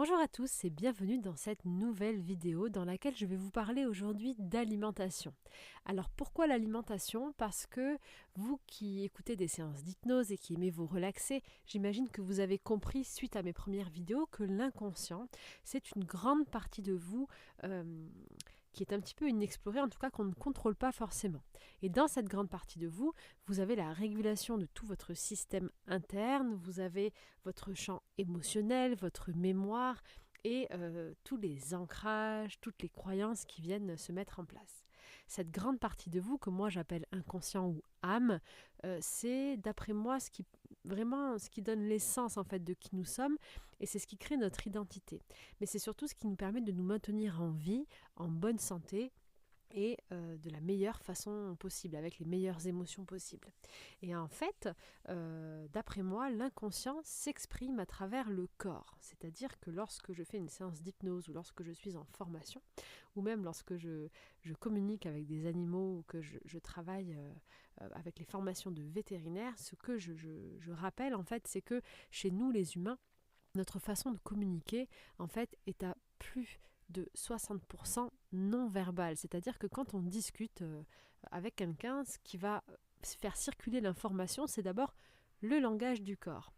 Bonjour à tous et bienvenue dans cette nouvelle vidéo dans laquelle je vais vous parler aujourd'hui d'alimentation. Alors pourquoi l'alimentation? Parce que vous qui écoutez des séances d'hypnose et qui aimez vous relaxer, j'imagine que vous avez compris suite à mes premières vidéos que l'inconscient, c'est une grande partie de vous qui est un petit peu inexplorée, en tout cas qu'on ne contrôle pas forcément. Et dans cette grande partie de vous, vous avez la régulation de tout votre système interne, vous avez votre champ émotionnel, votre mémoire et tous les ancrages, toutes les croyances qui viennent se mettre en place. Cette grande partie de vous que moi j'appelle inconscient ou âme, c'est d'après moi ce qui donne l'essence en fait de qui nous sommes et c'est ce qui crée notre identité. Mais c'est surtout ce qui nous permet de nous maintenir en vie, en bonne santé et de la meilleure façon possible, avec les meilleures émotions possibles. Et en fait, d'après moi, l'inconscient s'exprime à travers le corps. C'est-à-dire que lorsque je fais une séance d'hypnose ou lorsque je suis en formation, ou même lorsque je communique avec des animaux ou que je travaille avec les formations de vétérinaires, ce que je rappelle en fait, c'est que chez nous les humains, notre façon de communiquer en fait est à plus de 60% non verbal. C'est-à-dire que quand on discute avec quelqu'un, ce qui va faire circuler l'information, c'est d'abord le langage du corps.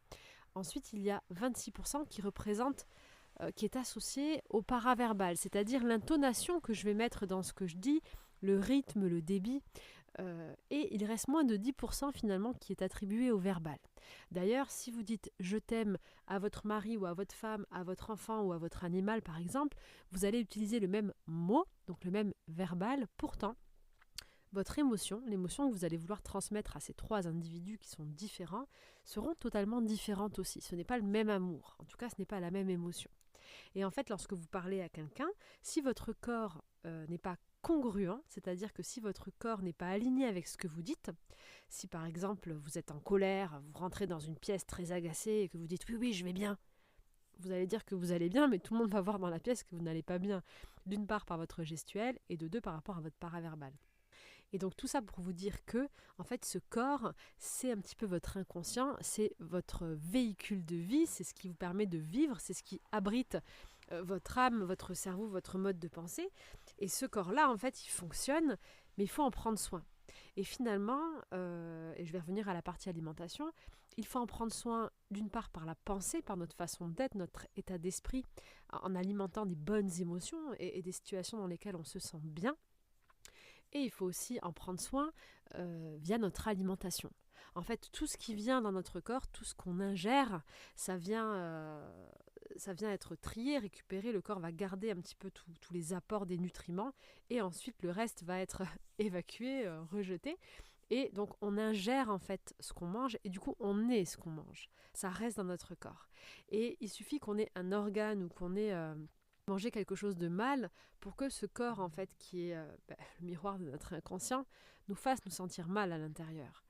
Ensuite, il y a 26% qui est associé au paraverbal, c'est-à-dire l'intonation que je vais mettre dans ce que je dis, le rythme, le débit, et il reste moins de 10% finalement qui est attribué au verbal. D'ailleurs, si vous dites je t'aime à votre mari ou à votre femme, à votre enfant ou à votre animal par exemple, vous allez utiliser le même mot, donc le même verbal. Pourtant, votre émotion, l'émotion que vous allez vouloir transmettre à ces trois individus qui sont différents, seront totalement différentes aussi. Ce n'est pas le même amour, en tout cas ce n'est pas la même émotion. Et en fait, lorsque vous parlez à quelqu'un, si votre corps n'est pas congruent, c'est-à-dire que si votre corps n'est pas aligné avec ce que vous dites, si par exemple vous êtes en colère, vous rentrez dans une pièce très agacée et que vous dites oui, je vais bien, vous allez dire que vous allez bien, mais tout le monde va voir dans la pièce que vous n'allez pas bien, d'une part par votre gestuelle et de deux par rapport à votre paraverbal. Et donc tout ça pour vous dire que, en fait, ce corps, c'est un petit peu votre inconscient, c'est votre véhicule de vie, c'est ce qui vous permet de vivre, c'est ce qui abrite votre âme, votre cerveau, votre mode de pensée. Et ce corps-là, en fait, il fonctionne, mais il faut en prendre soin. Et finalement, et je vais revenir à la partie alimentation, il faut en prendre soin d'une part par la pensée, par notre façon d'être, notre état d'esprit, en alimentant des bonnes émotions et des situations dans lesquelles on se sent bien. Et il faut aussi en prendre soin via notre alimentation. En fait, tout ce qui vient dans notre corps, tout ce qu'on ingère, ça vient être trié, récupéré. Le corps va garder un petit peu tous les apports des nutriments et ensuite le reste va être évacué, rejeté. Et donc on ingère en fait ce qu'on mange et du coup on est ce qu'on mange. Ça reste dans notre corps. Et il suffit qu'on ait un organe ou qu'on ait manger quelque chose de mal pour que ce corps en fait qui est le miroir de notre inconscient nous fasse nous sentir mal à l'intérieur.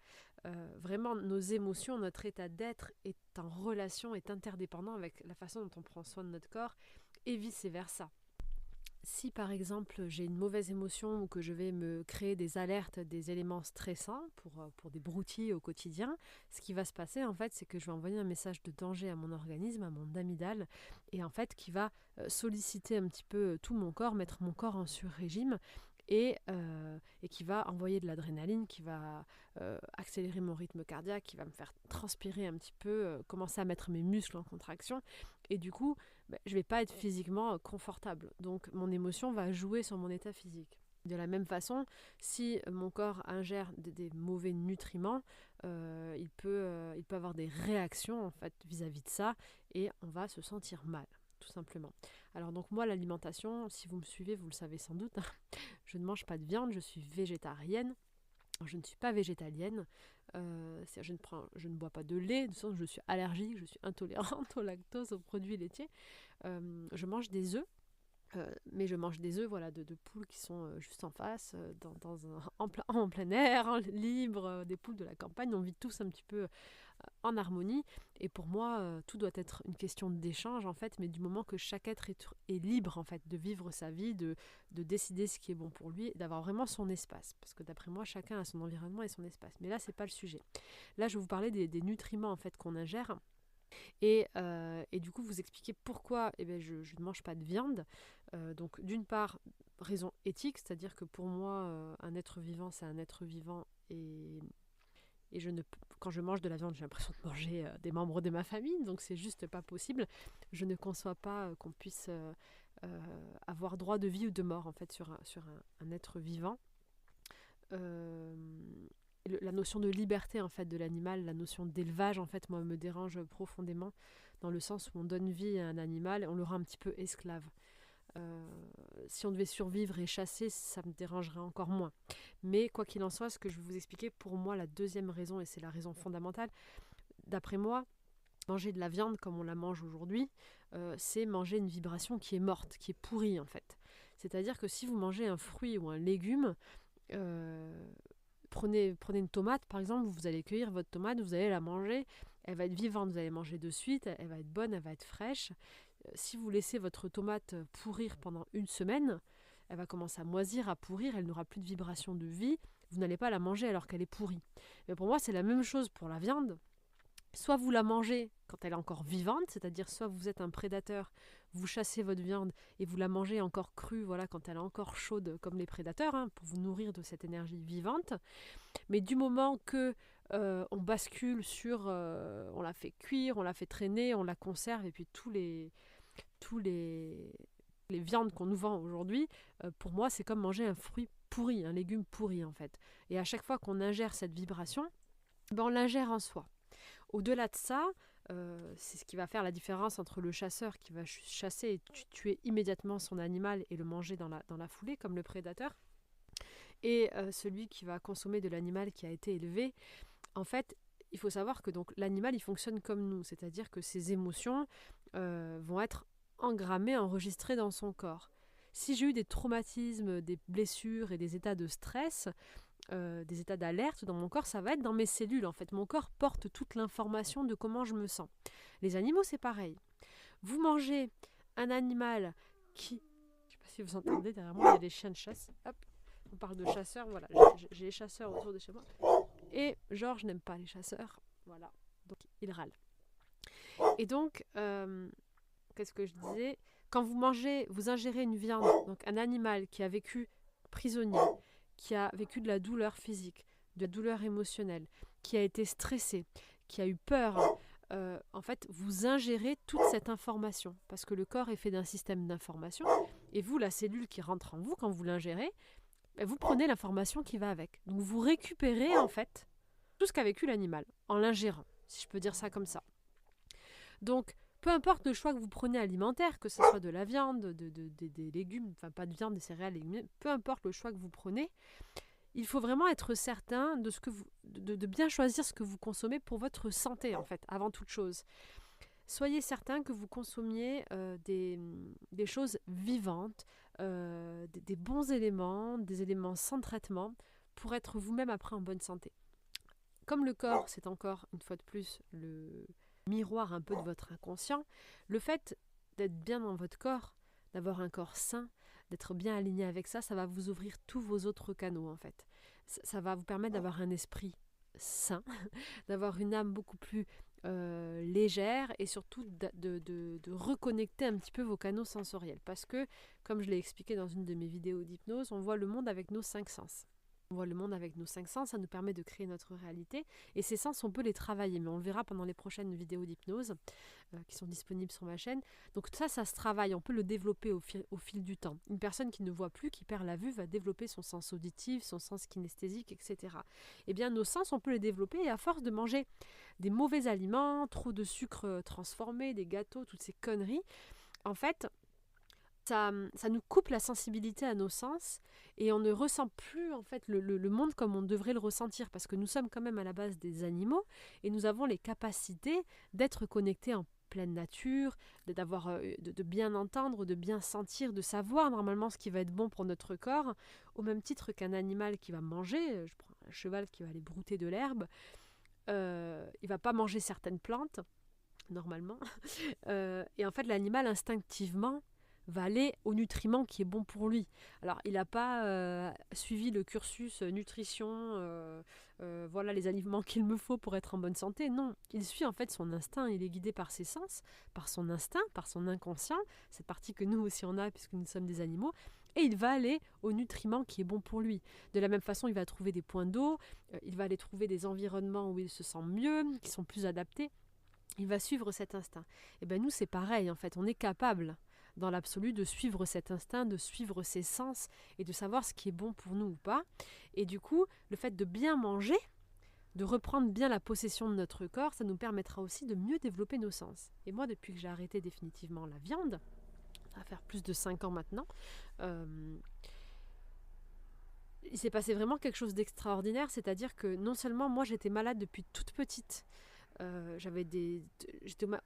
Vraiment nos émotions, notre état d'être est en relation, est interdépendant avec la façon dont on prend soin de notre corps et vice versa. Si par exemple j'ai une mauvaise émotion ou que je vais me créer des alertes, des éléments stressants pour des broutilles au quotidien, ce qui va se passer en fait c'est que je vais envoyer un message de danger à mon organisme, à mon amygdale, et en fait qui va solliciter un petit peu tout mon corps, mettre mon corps en sur-régime et qui va envoyer de l'adrénaline, qui va accélérer mon rythme cardiaque, qui va me faire transpirer un petit peu, commencer à mettre mes muscles en contraction. Et du coup, je ne vais pas être physiquement confortable. Donc mon émotion va jouer sur mon état physique. De la même façon, si mon corps ingère des mauvais nutriments, il peut avoir des réactions en fait, vis-à-vis de ça et on va se sentir mal, tout simplement. Alors donc moi, l'alimentation, si vous me suivez, vous le savez sans doute, je ne mange pas de viande, je suis végétarienne. Je ne suis pas végétalienne, je ne bois pas de lait, de sens je suis allergique, je suis intolérante au lactose, aux produits laitiers. Je mange des œufs, mais je mange des œufs voilà, de poules qui sont juste en face, en plein air, en libre, des poules de la campagne. On vit tous un petit peu en harmonie. Et pour moi, tout doit être une question d'échange, en fait, mais du moment que chaque être est libre, en fait, de vivre sa vie, de décider ce qui est bon pour lui, d'avoir vraiment son espace. Parce que d'après moi, chacun a son environnement et son espace. Mais là, c'est pas le sujet. Là, je vais vous parler des nutriments, en fait, qu'on ingère. Et du coup, vous expliquer pourquoi je ne mange pas de viande. Donc, d'une part, raison éthique, c'est-à-dire que pour moi, un être vivant, c'est un être vivant. Et quand je mange de la viande, j'ai l'impression de manger des membres de ma famille, donc c'est juste pas possible. Je ne conçois pas qu'on puisse avoir droit de vie ou de mort en fait sur un être vivant. Euh, la notion de liberté en fait de l'animal, la notion d'élevage en fait, moi me dérange profondément dans le sens où on donne vie à un animal et on le rend un petit peu esclave. Euh, si on devait survivre et chasser, ça me dérangerait encore moins. Mais quoi qu'il en soit, ce que je vais vous expliquer, pour moi, la deuxième raison, et c'est la raison fondamentale, d'après moi, manger de la viande comme on la mange aujourd'hui, c'est manger une vibration qui est morte, qui est pourrie en fait. C'est-à-dire que si vous mangez un fruit ou un légume, euh, prenez une tomate par exemple, vous allez cueillir votre tomate, vous allez la manger, elle va être vivante, vous allez manger de suite, elle va être bonne, elle va être fraîche. Si vous laissez votre tomate pourrir pendant une semaine, elle va commencer à moisir, à pourrir, elle n'aura plus de vibration de vie, vous n'allez pas la manger alors qu'elle est pourrie. Mais pour moi, c'est la même chose pour la viande. Soit vous la mangez quand elle est encore vivante, c'est-à-dire soit vous êtes un prédateur, vous chassez votre viande et vous la mangez encore crue, voilà, quand elle est encore chaude comme les prédateurs, pour vous nourrir de cette énergie vivante. Mais du moment que on bascule sur, on la fait cuire, on la fait traîner, on la conserve, et puis tous les viandes qu'on nous vend aujourd'hui, pour moi, c'est comme manger un fruit pourri, un légume pourri en fait. Et à chaque fois qu'on ingère cette vibration, on l'ingère en soi. Au-delà de ça, c'est ce qui va faire la différence entre le chasseur qui va chasser et tuer immédiatement son animal et le manger dans la foulée, comme le prédateur, et celui qui va consommer de l'animal qui a été élevé. En fait, il faut savoir que donc, l'animal, il fonctionne comme nous, c'est-à-dire que ses émotions vont être engrammées, enregistrées dans son corps. Si j'ai eu des traumatismes, des blessures et des états de stress, des états d'alerte dans mon corps, ça va être dans mes cellules. En fait, mon corps porte toute l'information de comment je me sens. Les animaux, c'est pareil. Vous mangez un animal qui... Je ne sais pas si vous entendez, derrière moi, il y a des chiens de chasse. Hop, on parle de chasseurs, voilà. J'ai les chasseurs autour de chez moi. Et Georges n'aime pas les chasseurs. Voilà. Donc, il râle. Et donc, qu'est-ce que je disais ? Quand vous ingérez une viande, donc un animal qui a vécu prisonnier, qui a vécu de la douleur physique, de la douleur émotionnelle, qui a été stressé, qui a eu peur, en fait, vous ingérez toute cette information. Parce que le corps est fait d'un système d'information. Et vous, la cellule qui rentre en vous, quand vous l'ingérez, vous prenez l'information qui va avec. Donc vous récupérez, en fait, tout ce qu'a vécu l'animal, en l'ingérant, si je peux dire ça comme ça. Donc, peu importe le choix que vous prenez alimentaire, que ce soit de la viande, des légumes, enfin pas de viande, des céréales, peu importe le choix que vous prenez, il faut vraiment être certain de bien choisir ce que vous consommez pour votre santé, en fait, avant toute chose. Soyez certain que vous consommiez des choses vivantes, des bons éléments, des éléments sans traitement, pour être vous-même après en bonne santé. Comme le corps, c'est encore, une fois de plus, le miroir un peu de votre inconscient, le fait d'être bien dans votre corps, d'avoir un corps sain, d'être bien aligné avec ça, ça va vous ouvrir tous vos autres canaux en fait. Ça va vous permettre d'avoir un esprit sain, d'avoir une âme beaucoup plus légère et surtout de reconnecter un petit peu vos canaux sensoriels. Parce que, comme je l'ai expliqué dans une de mes vidéos d'hypnose, on voit le monde avec nos 5 sens. On voit le monde avec nos 5 sens, ça nous permet de créer notre réalité. Et ces sens, on peut les travailler, mais on le verra pendant les prochaines vidéos d'hypnose qui sont disponibles sur ma chaîne. Donc ça se travaille, on peut le développer au fil du temps. Une personne qui ne voit plus, qui perd la vue, va développer son sens auditif, son sens kinesthésique, etc. Eh bien, nos sens, on peut les développer et à force de manger des mauvais aliments, trop de sucre transformé, des gâteaux, toutes ces conneries, en fait, ça nous coupe la sensibilité à nos sens et on ne ressent plus en fait le monde comme on devrait le ressentir parce que nous sommes quand même à la base des animaux et nous avons les capacités d'être connectés en pleine nature, de bien entendre, de bien sentir, de savoir normalement ce qui va être bon pour notre corps, au même titre qu'un animal qui va manger. Je prends un cheval qui va aller brouter de l'herbe, il va pas manger certaines plantes normalement et en fait l'animal instinctivement va aller au nutriment qui est bon pour lui. Alors, il n'a pas suivi le cursus nutrition, voilà les aliments qu'il me faut pour être en bonne santé. Non, il suit en fait son instinct, il est guidé par ses sens, par son instinct, par son inconscient, cette partie que nous aussi on a puisque nous sommes des animaux, et il va aller au nutriment qui est bon pour lui. De la même façon, il va trouver des points d'eau, il va aller trouver des environnements où il se sent mieux, qui sont plus adaptés. Il va suivre cet instinct. Et bien nous, c'est pareil, en fait, on est capable, dans l'absolu, de suivre cet instinct, de suivre ses sens et de savoir ce qui est bon pour nous ou pas. Et du coup, le fait de bien manger, de reprendre bien la possession de notre corps, ça nous permettra aussi de mieux développer nos sens. Et moi, depuis que j'ai arrêté définitivement la viande, ça va faire plus de 5 ans maintenant, il s'est passé vraiment quelque chose d'extraordinaire, c'est-à-dire que non seulement moi j'étais malade depuis toute petite, j'étais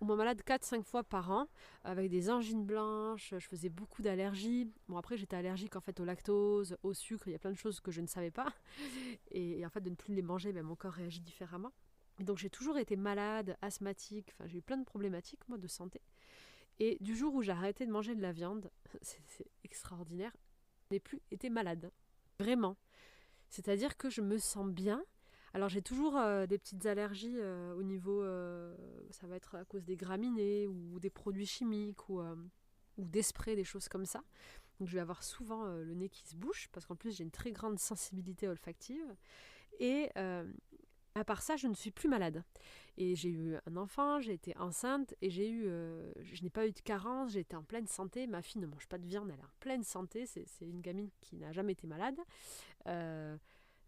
au moins malade 4-5 fois par an, avec des angines blanches, je faisais beaucoup d'allergies. Bon, après j'étais allergique en fait au lactose, au sucre, il y a plein de choses que je ne savais pas. Et en fait de ne plus les manger, ben, mon corps réagit différemment. Et donc j'ai toujours été malade, asthmatique, enfin j'ai eu plein de problématiques moi de santé. Et du jour où j'ai arrêté de manger de la viande, c'est extraordinaire, je n'ai plus été malade. Vraiment. C'est-à-dire que je me sens bien. Alors j'ai toujours des petites allergies au niveau, ça va être à cause des graminées ou des produits chimiques ou des sprays, des choses comme ça. Donc je vais avoir souvent le nez qui se bouche parce qu'en plus j'ai une très grande sensibilité olfactive. Et à part ça, je ne suis plus malade. Et j'ai eu un enfant, j'ai été enceinte et je n'ai pas eu de carence, j'ai été en pleine santé. Ma fille ne mange pas de viande, elle est en pleine santé. C'est une gamine qui n'a jamais été malade.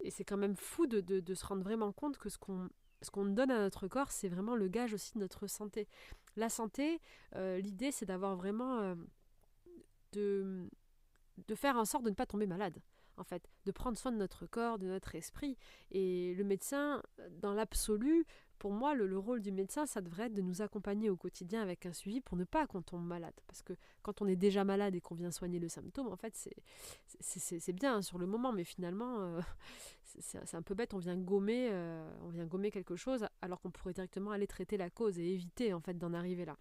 Et c'est quand même fou de se rendre vraiment compte que ce qu'on donne à notre corps, c'est vraiment le gage aussi de notre santé. La santé, l'idée, c'est d'avoir vraiment de faire en sorte de ne pas tomber malade, en fait, de prendre soin de notre corps, de notre esprit. Et le médecin, dans l'absolu, pour moi, le rôle du médecin, ça devrait être de nous accompagner au quotidien avec un suivi pour ne pas qu'on tombe malade. Parce que quand on est déjà malade et qu'on vient soigner le symptôme, en fait, c'est bien hein, sur le moment, mais finalement, c'est un peu bête, on vient gommer quelque chose alors qu'on pourrait directement aller traiter la cause et éviter en fait d'en arriver là.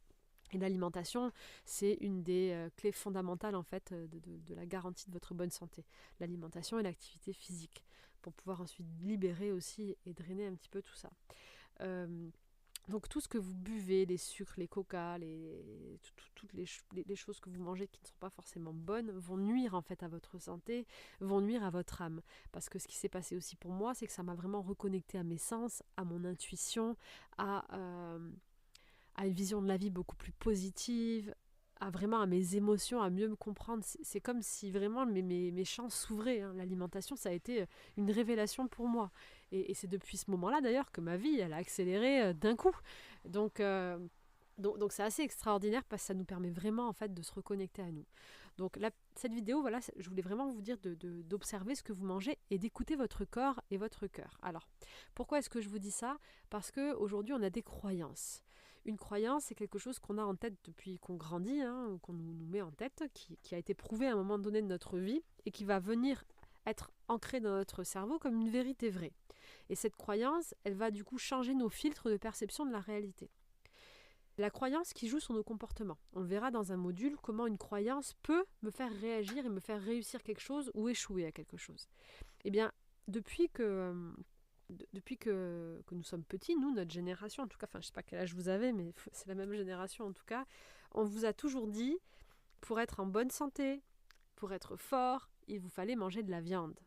Et l'alimentation, c'est une des clés fondamentales en fait de la garantie de votre bonne santé. L'alimentation et l'activité physique, pour pouvoir ensuite libérer aussi et drainer un petit peu tout ça. Donc tout ce que vous buvez, les sucres, les coca, toutes les choses que vous mangez qui ne sont pas forcément bonnes, vont nuire en fait à votre santé, vont nuire à votre âme. Parce que ce qui s'est passé aussi pour moi, c'est que ça m'a vraiment reconnecté à mes sens, à mon intuition, à une vision de la vie beaucoup plus positive, à mes émotions, à mieux me comprendre. C'est comme si vraiment mes champs s'ouvraient. Hein. L'alimentation, ça a été une révélation pour moi. Et c'est depuis ce moment-là, d'ailleurs, que ma vie, elle a accéléré d'un coup. Donc c'est assez extraordinaire parce que ça nous permet vraiment, en fait, de se reconnecter à nous. Donc cette vidéo, voilà, je voulais vraiment vous dire d'observer ce que vous mangez et d'écouter votre corps et votre cœur. Alors, pourquoi est-ce que je vous dis ça ? Parce qu'aujourd'hui, on a des croyances. Une croyance, c'est quelque chose qu'on a en tête depuis qu'on grandit, hein, ou qu'on nous met en tête, qui a été prouvé à un moment donné de notre vie et qui va venir être ancré dans notre cerveau comme une vérité vraie. Et cette croyance, elle va du coup changer nos filtres de perception de la réalité. La croyance qui joue sur nos comportements. On le verra dans un module comment une croyance peut me faire réagir et me faire réussir quelque chose ou échouer à quelque chose. Eh bien, depuis que nous sommes petits, nous, notre génération, en tout cas, enfin je sais pas quel âge vous avez, mais c'est la même génération en tout cas, on vous a toujours dit, pour être en bonne santé, pour être fort, il vous fallait manger de la viande.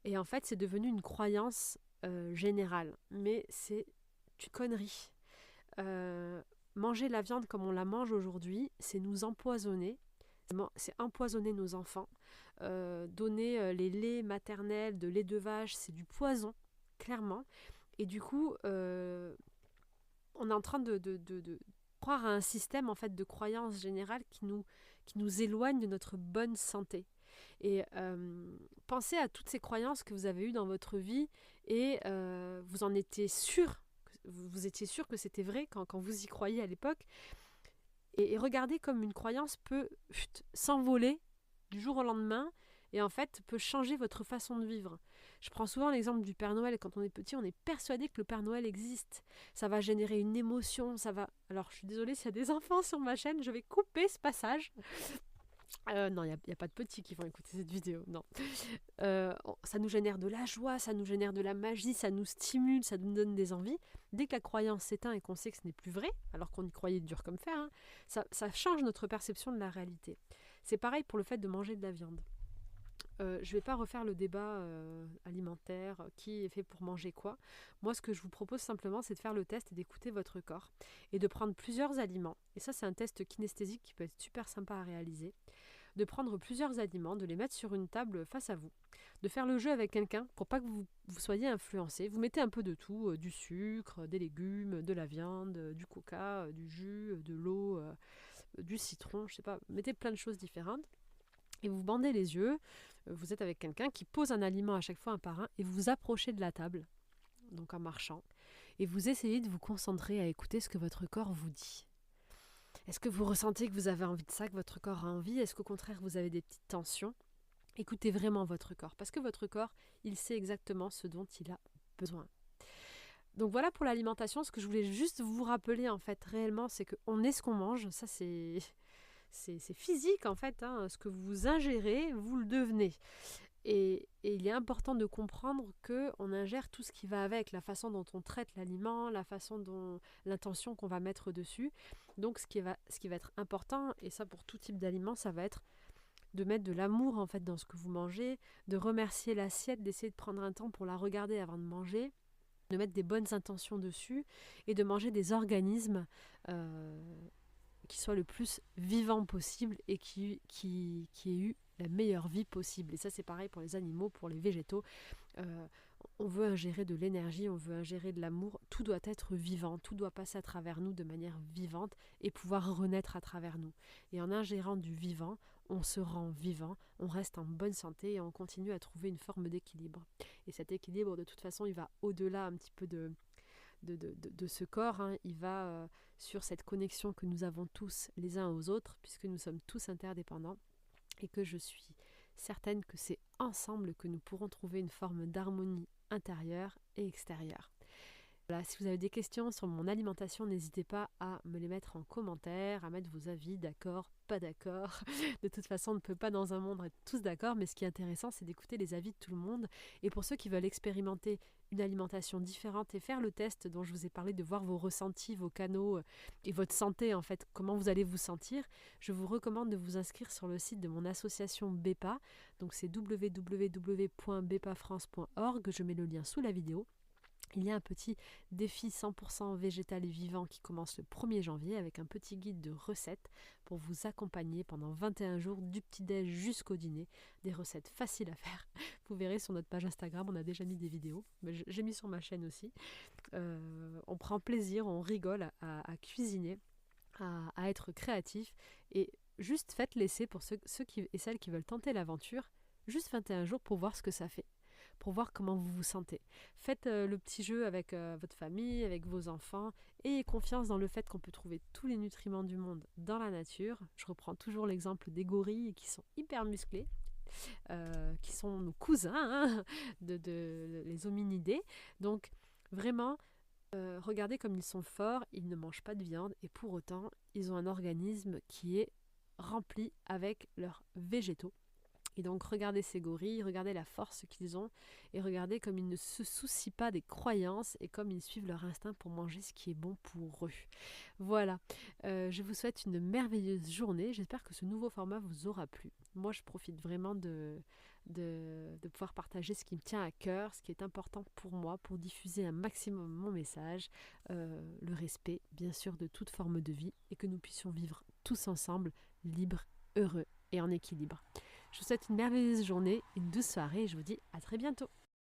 Et en fait, c'est devenu une croyance générale, mais c'est une connerie. Manger la viande comme on la mange aujourd'hui, c'est nous empoisonner, c'est empoisonner nos enfants. Donner les laits maternels, de lait de vache, c'est du poison, clairement. Et du coup, on est en train de croire à un système en fait de croyance générale qui nous éloigne de notre bonne santé. Et pensez à toutes ces croyances que vous avez eues dans votre vie et vous en étiez sûr. Vous étiez sûr que c'était vrai quand vous y croyiez à l'époque. Et regardez comme une croyance peut s'envoler du jour au lendemain et en fait peut changer votre façon de vivre. Je prends souvent l'exemple du Père Noël. Quand on est petit, on est persuadé que le Père Noël existe. Ça va générer une émotion, ça va... Alors je suis désolée s'il y a des enfants sur ma chaîne, je vais couper ce passage. Non, il y a pas de petits qui vont écouter cette vidéo, non. Ça nous génère de la joie, ça nous génère de la magie, ça nous stimule, ça nous donne des envies. Dès que la croyance s'éteint et qu'on sait que ce n'est plus vrai, alors qu'on y croyait dur comme fer, hein, ça change notre perception de la réalité. C'est pareil pour le fait de manger de la viande. Je ne vais pas refaire le débat alimentaire, qui est fait pour manger quoi. Moi, ce que je vous propose simplement, c'est de faire le test et d'écouter votre corps et de prendre plusieurs aliments. Et ça, c'est un test kinesthésique qui peut être super sympa à réaliser. De prendre plusieurs aliments, de les mettre sur une table face à vous, de faire le jeu avec quelqu'un pour pas que vous soyez influencé. Vous mettez un peu de tout, du sucre, des légumes, de la viande, du coca, du jus, de l'eau, du citron, je sais pas, mettez plein de choses différentes. Et vous bandez les yeux, vous êtes avec quelqu'un qui pose un aliment à chaque fois un par un et vous vous approchez de la table, donc en marchant, et vous essayez de vous concentrer à écouter ce que votre corps vous dit. Est-ce que vous ressentez que vous avez envie de ça, que votre corps a envie? Est-ce qu'au contraire vous avez des petites tensions? Écoutez vraiment votre corps, parce que votre corps, il sait exactement ce dont il a besoin. Donc voilà pour l'alimentation, ce que je voulais juste vous rappeler en fait réellement, c'est qu'on est ce qu'on mange, ça c'est physique en fait, hein. Ce que vous ingérez, vous le devenez. Et il est important de comprendre qu'on ingère tout ce qui va avec, la façon dont on traite l'aliment, la façon dont l'intention qu'on va mettre dessus. Donc ce qui va être important, et ça pour tout type d'aliment, ça va être de mettre de l'amour en fait dans ce que vous mangez, de remercier l'assiette, d'essayer de prendre un temps pour la regarder avant de manger, de mettre des bonnes intentions dessus et de manger des organismes qui soient le plus vivants possible et qui aient eu la meilleure vie possible. Et ça c'est pareil pour les animaux, pour les végétaux. On veut ingérer de l'énergie, on veut ingérer de l'amour, tout doit être vivant, tout doit passer à travers nous de manière vivante et pouvoir renaître à travers nous. Et en ingérant du vivant, on se rend vivant, on reste en bonne santé et on continue à trouver une forme d'équilibre. Et cet équilibre, de toute façon, il va au-delà un petit peu de ce corps, hein. Il va sur cette connexion que nous avons tous les uns aux autres, puisque nous sommes tous interdépendants, et que je suis certaine que c'est ensemble que nous pourrons trouver une forme d'harmonie intérieure et extérieure. Voilà, si vous avez des questions sur mon alimentation, n'hésitez pas à me les mettre en commentaire, à mettre vos avis, d'accord, pas d'accord. De toute façon, on ne peut pas dans un monde être tous d'accord, mais ce qui est intéressant, c'est d'écouter les avis de tout le monde. Et pour ceux qui veulent expérimenter une alimentation différente et faire le test dont je vous ai parlé, de voir vos ressentis, vos canaux et votre santé, en fait, comment vous allez vous sentir, je vous recommande de vous inscrire sur le site de mon association BEPA. Donc c'est www.bepafrance.org, je mets le lien sous la vidéo. Il y a un petit défi 100% végétal et vivant qui commence le 1er janvier avec un petit guide de recettes pour vous accompagner pendant 21 jours du petit-déj jusqu'au dîner. Des recettes faciles à faire. Vous verrez sur notre page Instagram, on a déjà mis des vidéos. Mais j'ai mis sur ma chaîne aussi. On prend plaisir, on rigole à cuisiner, à être créatif. Et juste faites l'essai pour ceux qui, et celles qui veulent tenter l'aventure. Juste 21 jours pour voir ce que ça fait, pour voir comment vous vous sentez. Faites le petit jeu avec votre famille, avec vos enfants. Ayez confiance dans le fait qu'on peut trouver tous les nutriments du monde dans la nature. Je reprends toujours l'exemple des gorilles qui sont hyper musclés, qui sont nos cousins, hein, les hominidés. Donc vraiment, regardez comme ils sont forts, ils ne mangent pas de viande et pour autant, ils ont un organisme qui est rempli avec leurs végétaux. Et donc regardez ces gorilles, regardez la force qu'ils ont et regardez comme ils ne se soucient pas des croyances et comme ils suivent leur instinct pour manger ce qui est bon pour eux. Voilà, je vous souhaite une merveilleuse journée, j'espère que ce nouveau format vous aura plu. Moi je profite vraiment de pouvoir partager ce qui me tient à cœur, ce qui est important pour moi, pour diffuser un maximum mon message, le respect bien sûr de toute forme de vie et que nous puissions vivre tous ensemble, libres, heureux et en équilibre. Je vous souhaite une merveilleuse journée, une douce soirée et je vous dis à très bientôt.